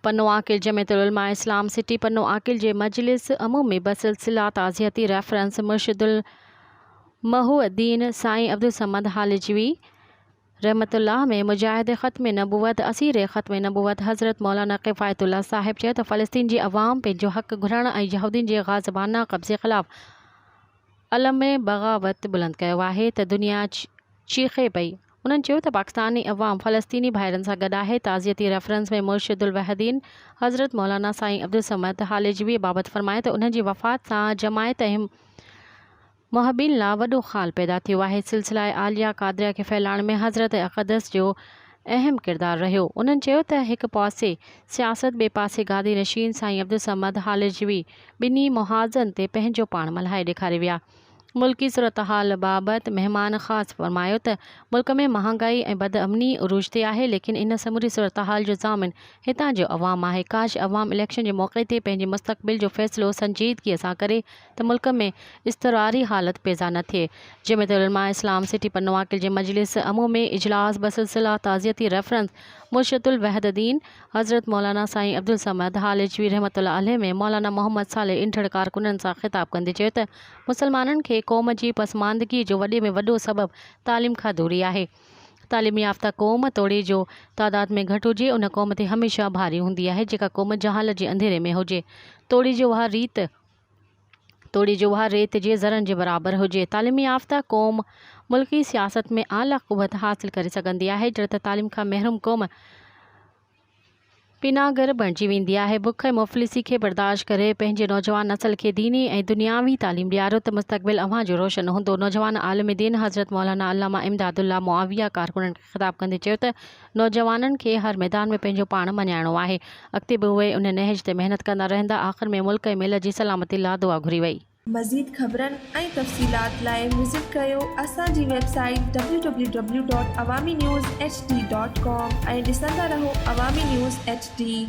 पन्नो आकिल जमियतुल उलमा इस्लाम सिटी पन्नो आकिल जे मजलिस अमूमी बसिलसिला ताज़ियती रेफरेंस मुर्शिदुल महुद्दीन साईं अब्दुल समद हालिजवी रहमतुल्लाह में मुजाहिद ख़त्म नबूवत असीर ख़त्म नबूवत हज़रत मौलाना किफ़ायतुल्लाह साहिब चयो त फ़लस्तीन जी अवाम पंहिंजो हक़ घुरण ऐं यहूदियुनि जे ग़ाज़बाना कब्ज़े ख़िलाफ़ अलम बग़ावत बुलंद कयो आहे त दुनिया चीखे पई। उन्हनि चयो त पाकिस्तानी अवाम फ़लस्तीनी भाइरनि सां गॾु आहे। ताज़ियती रेफरेंस में मुर्शिदुल वहदीन हज़रत मौलाना साईं अब्दुल समद हालिजवी बाबति फ़रमाए त उन्हनि जी वफ़ात सां जमायत ऐं मुहब्बीन लाइ वॾो ख़ाल पैदा थियो आहे। सिलसिला आलिया क़ादरिया खे फैलाइण में हज़रत अक़दस जो अहम किरदारु रहियो। उन्हनि चयो त हिकु पासे सियासत ॿिए पासे गादी नशीन साईं अब्दुल समद हालिजवी ॿिन्ही मुहाज़नि ते पंहिंजो पाण मल्हाए ॾेखारे विया। मुल्की सूरतहाल बाबति महिमान ख़ासि फ़रमायो त मुल्क में महांगाई ऐं बदअमनी उरूज ते आहे, लेकिन इन समूरी सूरतहाल जो ज़ामिन हितां जो अवाम आहे। काश अवाम इलेक्शन जे मौक़े ते पंहिंजे मुस्तक़बिल जो फ़ैसिलो संजीदगीअ सां करे त मुल्क में इस्तरारी हालत पैदा न थिए। जमियतुल उलमा इस्लाम सिटी पन्नो आकिल जे मजलिस अमूमी इजलास बसिलसिला ताज़ियती रेफरेंस मुर्शिदुल वहदीन हज़रत मौलाना साईं अब्दुल समद हालिजवी रहमतुल्लाह अलैह में मौलाना मोहम्मद साले इंठड़ कारकुननि सां ख़िताब कंदे चयो त मुसलमाननि खे क़ौम जी पसमानदगी जो वॾे में वॾो सबबु तालीम खां दूरी आहे। तालीम याफ़्ता क़ौम तोड़े जो तादाद में घटि हुजे, उन क़ौम ते हमेशह भारी हूंदी आहे। जेका क़ौम जहालत जे अंधेरे में हुजे, तोड़ी जो उहा रेत जे ज़रनि जे बराबरि हुजे। तालीम याफ़्ता क़ौम मुल्की सियासत में आला क़ुव्वत हासिल करे सघंदी आहे, जॾहिं त तालीम खां महरूम क़ौम पिनागर बणिजी वेंदी आहे। बुख ऐं मुफ़लिसी खे बर्दाश्त करे पंहिंजे नौजवान नस्ल खे दीनी ऐं दुनियावी तालीम ॾियारो त मुस्तक़बिल अव्हां जो रोशन हूंदो। नौजवान आलिम दीन हज़रत मौलाना अल्लामा इमदादुल्लाह मुआविया कारकुननि खे ख़िताब कंदे चयो त नौजवाननि खे हर मैदान में पंहिंजो पाण मञाइणो आहे। अॻिते बि उहे उन नहज ते महिनत कंदा रहंदा। आख़िर में मुल्क ऐं मिल जी सलामती लाइ दुआ घुरी वई। मज़ीद ख़बरनि ऐं तफ़सीलात लाइ विज़िट कयो असांजी वेबसाइट www.awamiNewsHD.com ऐं ॾिसंदा रहो अवामी न्यूज़ HD।